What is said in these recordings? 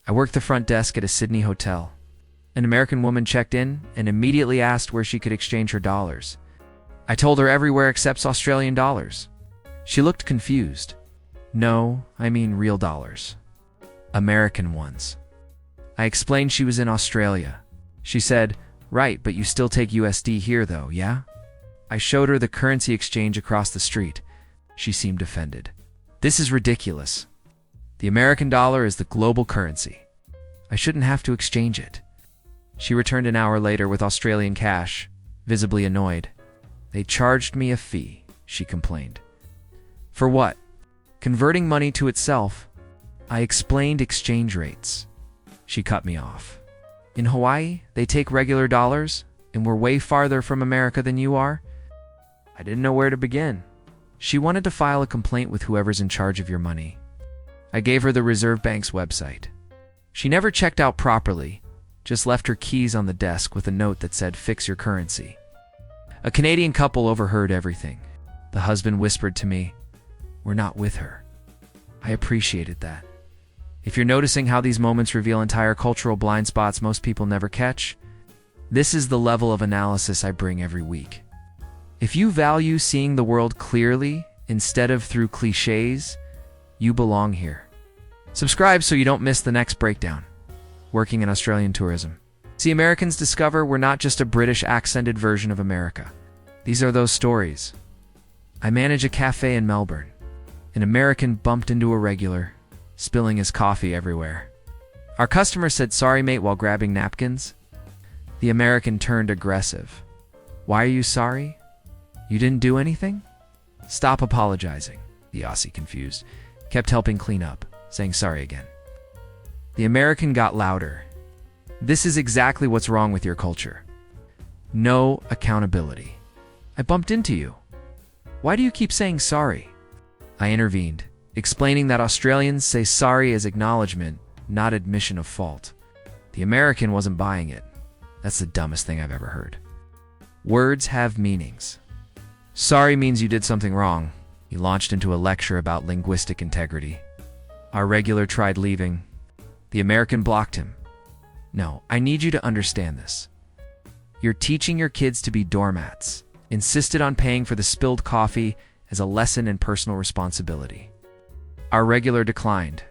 I worked the front desk at a Sydney hotel. An American woman checked in and immediately asked where she could exchange her dollars. I told her everywhere except Australian dollars. She looked confused. No, I mean real dollars. American ones. I explained she was in Australia. She said, "Right, but you still take USD here though, yeah?" I showed her the currency exchange across the street. She seemed offended. "This is ridiculous. The American dollar is the global currency. I shouldn't have to exchange it." She returned an hour later with Australian cash, visibly annoyed. "They charged me a fee," she complained. "For what? Converting money to itself?" I explained exchange rates. She cut me off. "In Hawaii, they take regular dollars, and we're way farther from America than you are?" I didn't know where to begin. She wanted to file a complaint with whoever's in charge of your money. I gave her the Reserve Bank's website. She never checked out properly, just left her keys on the desk with a note that said, "Fix your currency." A Canadian couple overheard everything. The husband whispered to me, "We're not with her." I appreciated that. If you're noticing how these moments reveal entire cultural blind spots most people never catch, this is the level of analysis I bring every week. If you value seeing the world clearly instead of through cliches, you belong here. Subscribe so you don't miss the next breakdown. Working in Australian tourism. See, Americans discover we're not just a British accented version of America. These are those stories. I manage a cafe in Melbourne. An American bumped into a regular, spilling his coffee everywhere. Our customer said, "Sorry, mate," while grabbing napkins. The American turned aggressive. "Why are you sorry? You didn't do anything?" "Stop apologizing," the Aussie, confused, kept helping clean up, saying sorry again. The American got louder. "This is exactly what's wrong with your culture. No accountability. I bumped into you. Why do you keep saying sorry?" I intervened, explaining that Australians say sorry as acknowledgement, not admission of fault. The American wasn't buying it. "That's the dumbest thing I've ever heard. Words have meanings. Sorry means you did something wrong." He launched into a lecture about linguistic integrity. Our regular tried leaving. The American blocked him. "No, I need you to understand this. You're teaching your kids to be doormats," insisted on paying for the spilled coffee as a lesson in personal responsibility. Our regular declined.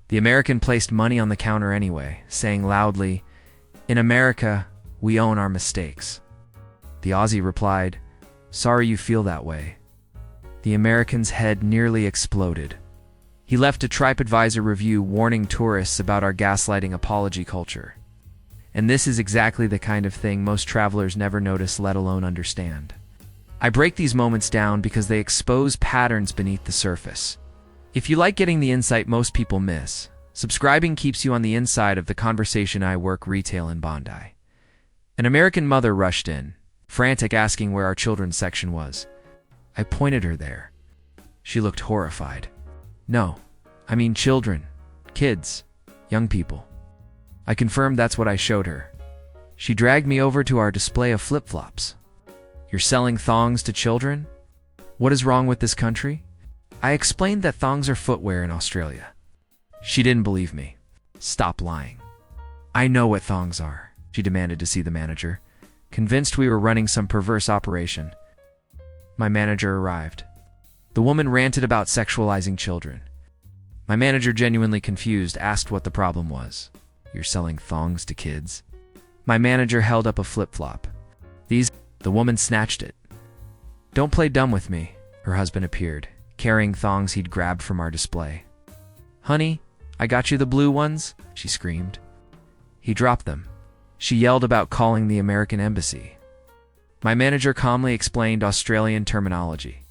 The American placed money on the counter anyway, saying loudly, "In America, we own our mistakes." The Aussie replied, "Sorry you feel that way." The American's head nearly exploded. He left a TripAdvisor review warning tourists about our gaslighting apology culture. And this is exactly the kind of thing most travelers never notice, let alone understand. I break these moments down because they expose patterns beneath the surface. If you like getting the insight most people miss, subscribing keeps you on the inside of the conversation. I work retail in Bondi. An American mother rushed in, frantic, asking where our children's section was. I pointed her there. She looked horrified. "No, I mean children, kids, young people." I confirmed that's what I showed her. She dragged me over to our display of flip-flops. "You're selling thongs to children? What is wrong with this country?" I explained that thongs are footwear in Australia. She didn't believe me. "Stop lying." "I know what thongs are." She demanded to see the manager, convinced we were running some perverse operation. My manager arrived. The woman ranted about sexualizing children. My manager, genuinely confused, asked what the problem was. "You're selling thongs to kids?" My manager held up a flip-flop. "These..." The woman snatched it. "Don't play dumb with me." Her husband appeared, carrying thongs he'd grabbed from our display. "Honey, I got you the blue ones," she screamed. He dropped them. She yelled about calling the American embassy. My manager calmly explained Australian terminology.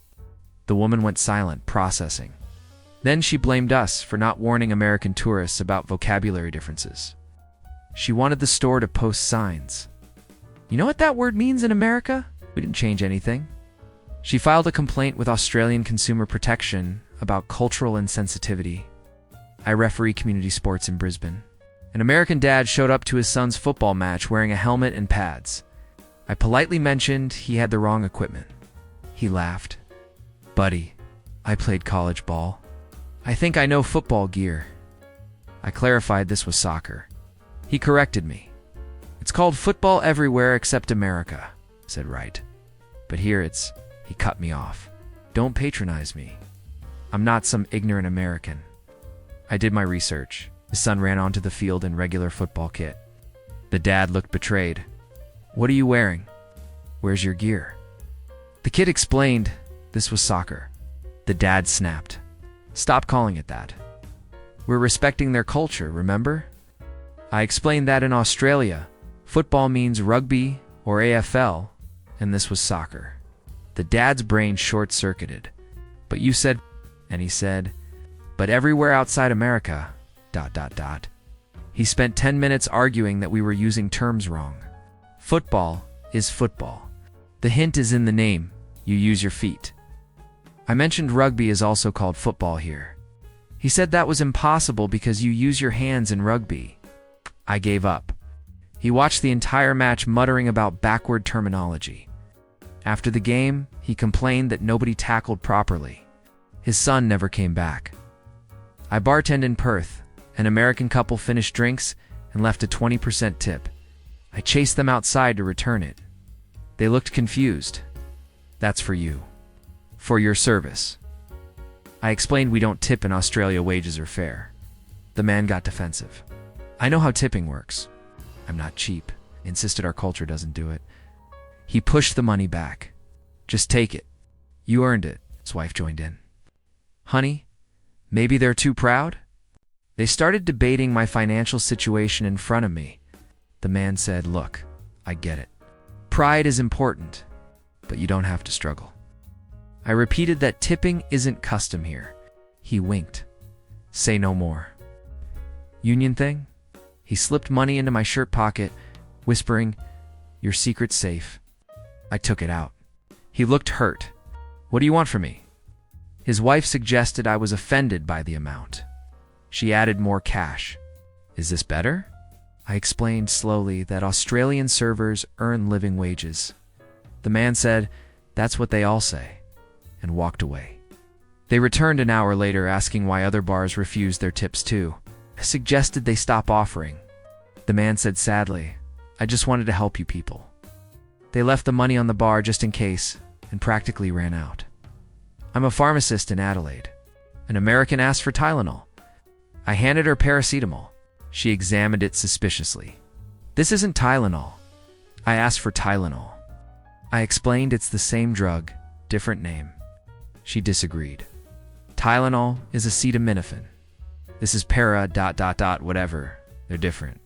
The woman went silent, processing. Then she blamed us for not warning American tourists about vocabulary differences. She wanted the store to post signs. "You know what that word means in America?" We didn't change anything. She filed a complaint with Australian Consumer Protection about cultural insensitivity. I referee community sports in Brisbane. An American dad showed up to his son's football match wearing a helmet and pads. I politely mentioned he had the wrong equipment. He laughed. "Buddy, I played college ball. I think I know football gear." I clarified this was soccer. He corrected me. It's called football everywhere except America, I said right. But here it's... He cut me off. Don't patronize me. I'm not some ignorant American. I did my research. His son ran onto the field in regular football kit. The dad looked betrayed. What are you wearing? Where's your gear? The kid explained this was soccer. The dad snapped. Stop calling it that. We're respecting their culture, remember? I explained that in Australia, football means rugby or AFL, and this was soccer. The dad's brain short-circuited. But you said, and he said, but everywhere outside America, ... He spent 10 minutes arguing that we were using terms wrong. Football is football. The hint is in the name. You use your feet. I mentioned rugby is also called football here. He said that was impossible because you use your hands in rugby. I gave up. He watched the entire match muttering about backward terminology. After the game, he complained that nobody tackled properly. His son never came back. I bartended in Perth. An American couple finished drinks and left a 20% tip. I chased them outside to return it. They looked confused. That's for you. For your service. I explained we don't tip in Australia, wages are fair. The man got defensive. I know how tipping works. I'm not cheap. Insisted our culture doesn't do it. He pushed the money back. Just take it. You earned it. His wife joined in. Honey, maybe they're too proud? They started debating my financial situation in front of me. The man said, look, I get it. Pride is important, but you don't have to struggle. I repeated that tipping isn't custom here. He winked. Say no more. Union thing? He slipped money into my shirt pocket, whispering, your secret's safe. I took it out. He looked hurt. What do you want from me? His wife suggested I was offended by the amount. She added more cash. Is this better? I explained slowly that Australian servers earn living wages. The man said, that's what they all say, and walked away. They returned an hour later asking why other bars refused their tips too. I suggested they stop offering. The man said sadly, I just wanted to help you people. They left the money on the bar just in case, and practically ran out. I'm a pharmacist in Adelaide. An American asked for Tylenol. I handed her paracetamol. She examined it suspiciously. This isn't Tylenol. I asked for Tylenol. I explained it's the same drug, different name. She disagreed. Tylenol is acetaminophen. This is whatever. They're different.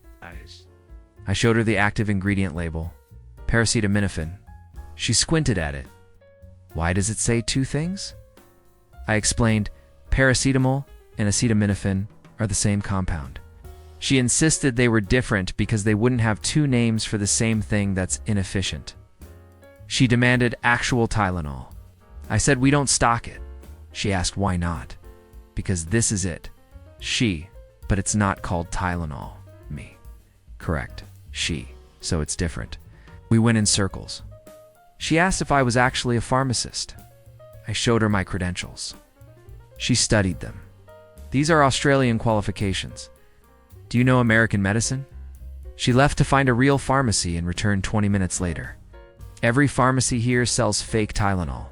I showed her the active ingredient label. Paracetaminofen. She squinted at it. Why does it say two things? I explained paracetamol and acetaminophen are the same compound. She insisted they were different because they wouldn't have two names for the same thing that's inefficient. She demanded actual Tylenol. I said we don't stock it. She asked why not. Because this is it. She, but it's not called Tylenol. Me. Correct. She. So it's different. We went in circles. She asked if I was actually a pharmacist. I showed her my credentials. She studied them. These are Australian qualifications. Do you know American medicine? She left to find a real pharmacy and returned 20 minutes later. Every pharmacy here sells fake Tylenol.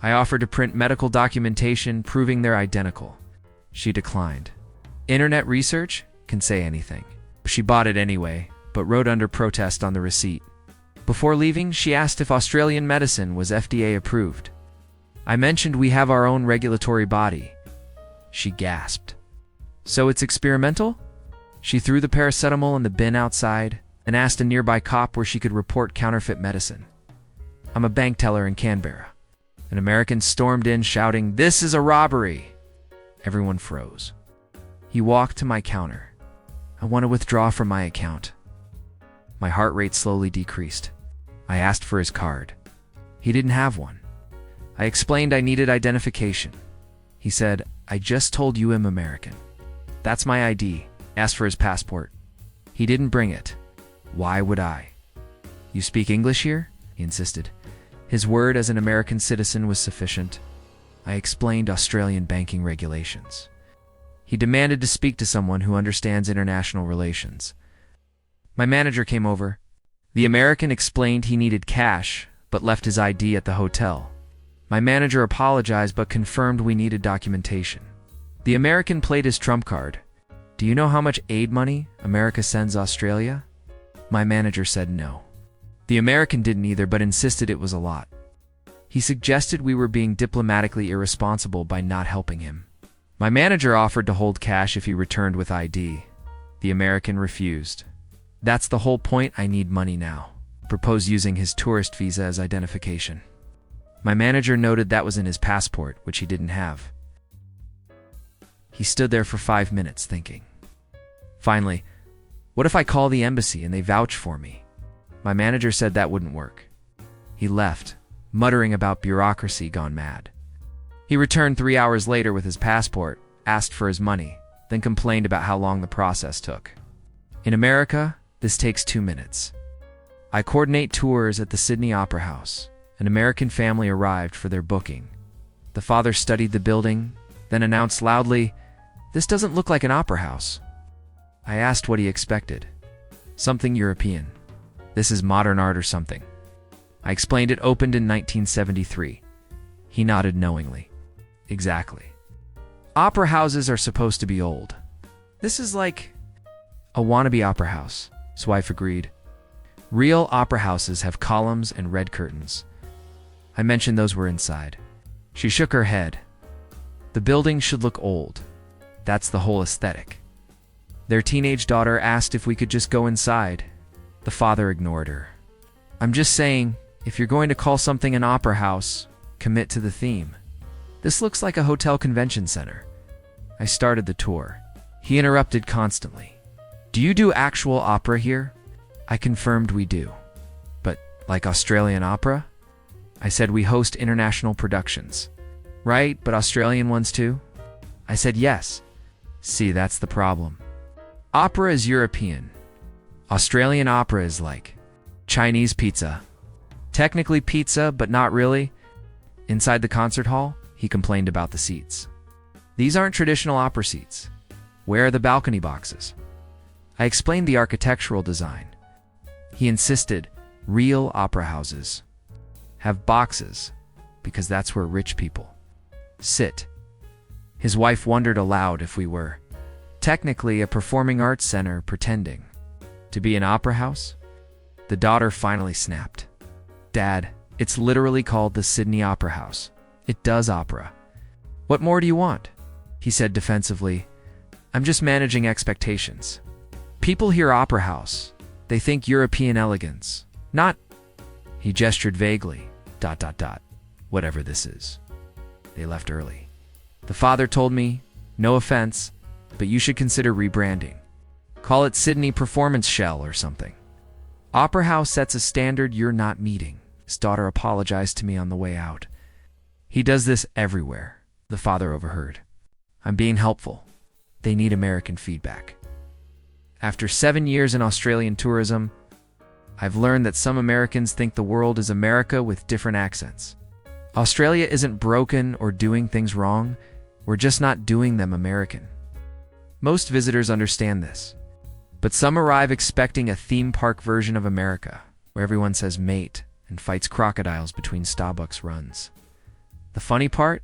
I offered to print medical documentation proving they're identical. She declined. Internet research can say anything. She bought it anyway, but wrote under protest on the receipt. Before leaving, she asked if Australian medicine was FDA approved. I mentioned we have our own regulatory body. She gasped. So it's experimental? She threw the paracetamol in the bin outside and asked a nearby cop where she could report counterfeit medicine. I'm a bank teller in Canberra. An American stormed in shouting, "This is a robbery!" Everyone froze. He walked to my counter. I want to withdraw from my account. My heart rate slowly decreased. I asked for his card. He didn't have one. I explained I needed identification. He said, I just told you I'm American. That's my ID. Asked for his passport. He didn't bring it. Why would I? You speak English here? He insisted. His word as an American citizen was sufficient. I explained Australian banking regulations. He demanded to speak to someone who understands international relations. My manager came over. The American explained he needed cash, but left his ID at the hotel. My manager apologized but confirmed we needed documentation. The American played his trump card. Do you know how much aid money America sends Australia? My manager said no. The American didn't either, but insisted it was a lot. He suggested we were being diplomatically irresponsible by not helping him. My manager offered to hold cash if he returned with ID. The American refused. That's the whole point, I need money now. Proposed using his tourist visa as identification. My manager noted that was in his passport, which he didn't have. He stood there for 5 minutes thinking. Finally, what if I call the embassy and they vouch for me? My manager said that wouldn't work. He left, muttering about bureaucracy gone mad. He returned 3 hours later with his passport, asked for his money, then complained about how long the process took. In America, this takes 2 minutes. I coordinate tours at the Sydney Opera House. An American family arrived for their booking. The father studied the building, then announced loudly, "This doesn't look like an opera house." I asked what he expected. Something European. This is modern art or something. I explained it opened in 1973. He nodded knowingly. Exactly. Opera houses are supposed to be old. This is like a wannabe opera house, his wife agreed. Real opera houses have columns and red curtains. I mentioned those were inside. She shook her head. The building should look old. That's the whole aesthetic. Their teenage daughter asked if we could just go inside. The father ignored her. I'm just saying, if you're going to call something an opera house, commit to the theme. This looks like a hotel convention center. I started the tour. He interrupted constantly. Do you do actual opera here? I confirmed we do. But like Australian opera? I said we host international productions. Right, but Australian ones too? I said yes. See, that's the problem. Opera is European. Australian opera is like Chinese pizza. Technically pizza, but not really. Inside the concert hall, he complained about the seats. These aren't traditional opera seats. Where are the balcony boxes? I explained the architectural design. He insisted, real opera houses have boxes because that's where rich people sit. His wife wondered aloud if we were technically a performing arts center pretending to be an opera house. The daughter finally snapped. Dad, it's literally called the Sydney Opera House. It does opera. What more do you want? He said defensively. I'm just managing expectations. People hear opera house. They think European elegance. Not... He gestured vaguely. ... Whatever this is. They left early. The father told me, no offense, but you should consider rebranding. Call it Sydney Performance Shell or something. Opera house sets a standard you're not meeting. His daughter apologized to me on the way out. He does this everywhere, the father overheard. I'm being helpful. They need American feedback. After 7 years in Australian tourism, I've learned that some Americans think the world is America with different accents. Australia isn't broken or doing things wrong. We're just not doing them American. Most visitors understand this. But some arrive expecting a theme park version of America, where everyone says mate and fights crocodiles between Starbucks runs. The funny part?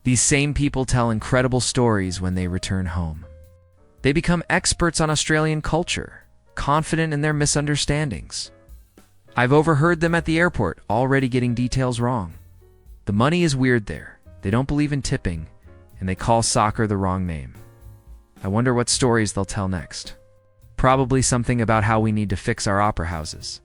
These same people tell incredible stories when they return home. They become experts on Australian culture, confident in their misunderstandings. I've overheard them at the airport, already getting details wrong. The money is weird there. They don't believe in tipping, and they call soccer the wrong name. I wonder what stories they'll tell next. Probably something about how we need to fix our opera houses.